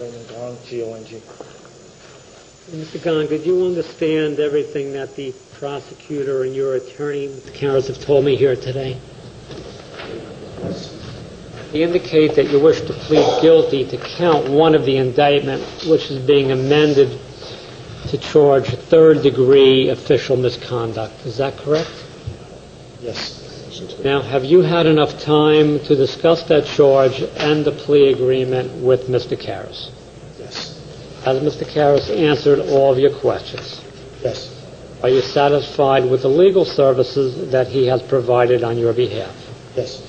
Raymond Gong, G-O-N-G. Mr. Gong, did you understand everything that the prosecutor and your attorney, Mr. Karras, have told me here today? They indicate that you wish to plead guilty to count one of the indictment, which is being amended to charge third-degree official misconduct. Is that correct? Yes. Now, have you had enough time to discuss that charge and the plea agreement with Mr. Karras? Yes. Has Mr. Karras answered all of your questions? Yes. Are you satisfied with the legal services that he has provided on your behalf? Yes.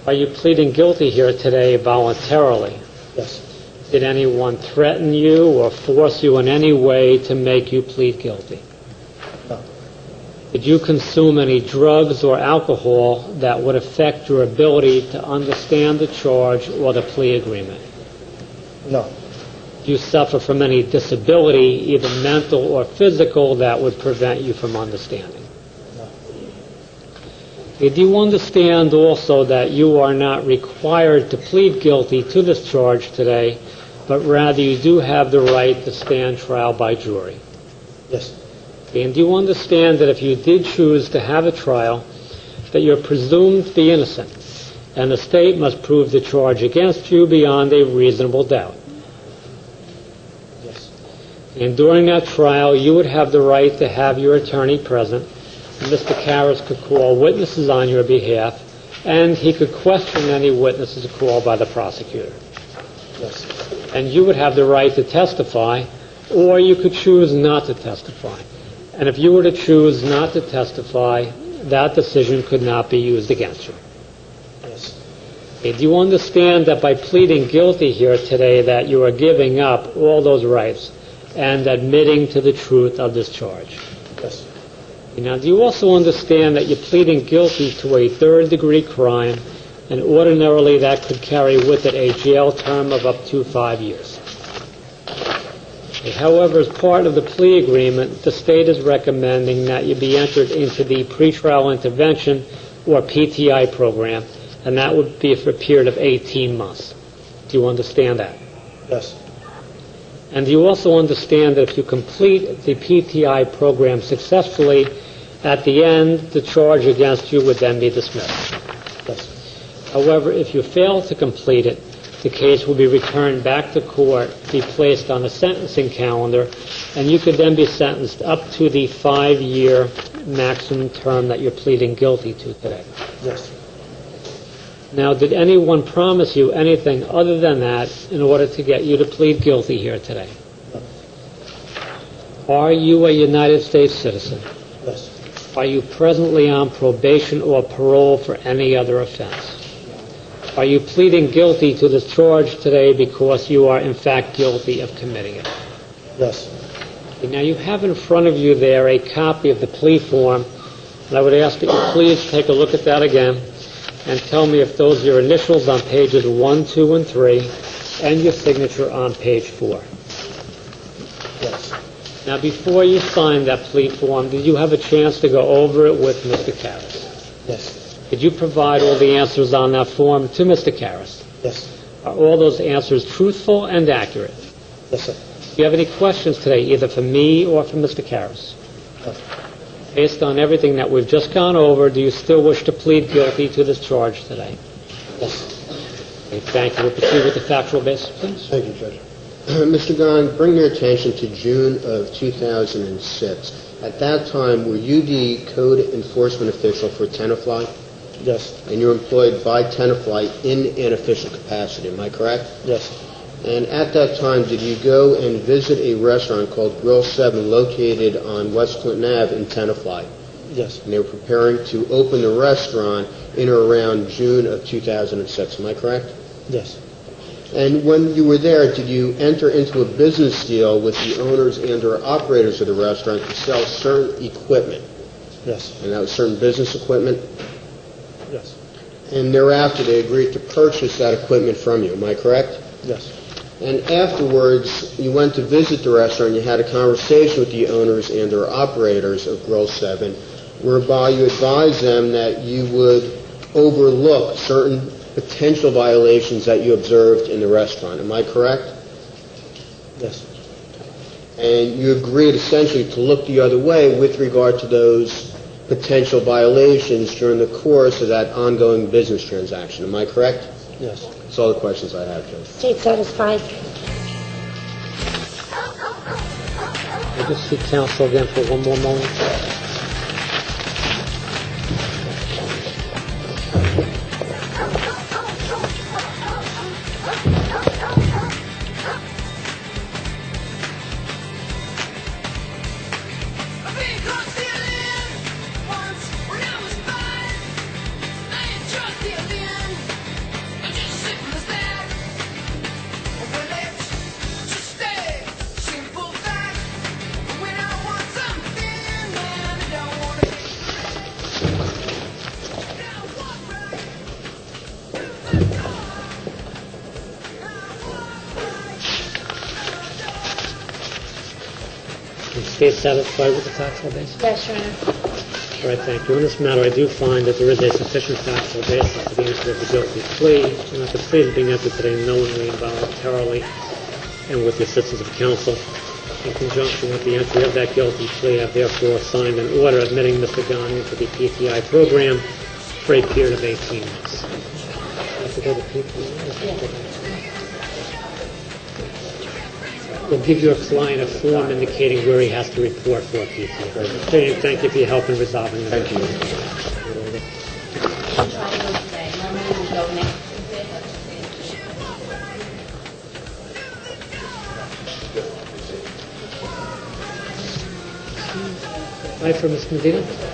Are you pleading guilty here today voluntarily? Yes. Did anyone threaten you or force you in any way to make you plead guilty? No. Did you consume any drugs or alcohol that would affect your ability to understand the charge or the plea agreement? No. Do you suffer from any disability, either mental or physical, that would prevent you from understanding? No. Do you understand also that you are not required to plead guilty to this charge today, but rather you do have the right to stand trial by jury? Yes. And do you understand that if you did choose to have a trial, that you're presumed to be innocent, and the state must prove the charge against you beyond a reasonable doubt? Yes. And during that trial, you would have the right to have your attorney present, and Mr. Karras could call witnesses on your behalf, and he could question any witnesses called by the prosecutor. Yes. And you would have the right to testify, or you could choose not to testify. And if you were to choose not to testify, that decision could not be used against you. Yes. Okay, do you understand that by pleading guilty here today that you are giving up all those rights and admitting to the truth of this charge? Yes. Now, do you also understand that you're pleading guilty to a third-degree crime, and ordinarily that could carry with it a jail term of up to 5 years? However, as part of the plea agreement, the state is recommending that you be entered into the pretrial intervention or PTI program, and that would be for a period of 18 months. Do you understand that? Yes. And do you also understand that if you complete the PTI program successfully, at the end, the charge against you would then be dismissed? Yes. However, if you fail to complete it, the case will be returned back to court, be placed on a sentencing calendar, and you could then be sentenced up to the 5-year maximum term that you're pleading guilty to today. Yes. Now, did anyone promise you anything other than that in order to get you to plead guilty here today? No. Are you a United States citizen? Yes. Are you presently on probation or parole for any other offense? Are you pleading guilty to this charge today because you are in fact guilty of committing it? Yes. Now you have in front of you there a copy of the plea form, and I would ask that you please take a look at that again and tell me if those are your initials on pages 1, 2, and 3, and your signature on page 4. Yes. Now before you signed that plea form, did you have a chance to go over it with Mr. Karras? Yes. Did you provide all the answers on that form to Mr. Karras? Yes. Are all those answers truthful and accurate? Yes, sir. Do you have any questions today, either for me or for Mr. Karras? No. Based on everything that we've just gone over, do you still wish to plead guilty to this charge today? Yes. Okay, thank you. We'll proceed with the factual basis, please. Thank you, Judge. Mr. Gong, bring your attention to June of 2006. At that time, were you the code enforcement official for Tenafly? Yes. And you're employed by Tenafly in an official capacity, am I correct? Yes. And at that time, did you go and visit a restaurant called Grill 7 located on West Clinton Ave in Tenafly? Yes. And they were preparing to open the restaurant in or around June of 2006, am I correct? Yes. And when you were there, did you enter into a business deal with the owners and or operators of the restaurant to sell certain equipment? Yes. And that was certain business equipment? Yes. And thereafter, they agreed to purchase that equipment from you, am I correct? Yes. And afterwards, you went to visit the restaurant, you had a conversation with the owners and or operators of Grill 7, whereby you advised them that you would overlook certain potential violations that you observed in the restaurant. Am I correct? Yes. And you agreed essentially to look the other way with regard to those potential violations during the course of that ongoing business transaction. Am I correct? Yes. That's all the questions I have, Judge. State satisfied. I'll just see counsel again for one more moment. State satisfied with the factual basis? Yes, Your Honor. All right, thank you. On this matter, I do find that there is a sufficient factual basis to the entry of the guilty plea, and that the plea is being entered today knowingly and voluntarily, and with the assistance of counsel. In conjunction with the entry of that guilty plea, I have therefore signed an order admitting Mr. Gong into the PTI program for a period of 18 months. I have to go to PTI? We'll give your client a form indicating where he has to report for PTI. Okay, thank you for your help in resolving this. Thank you. I'll try to go today. Normally we go next Tuesday, but Hi, for Ms. Medina.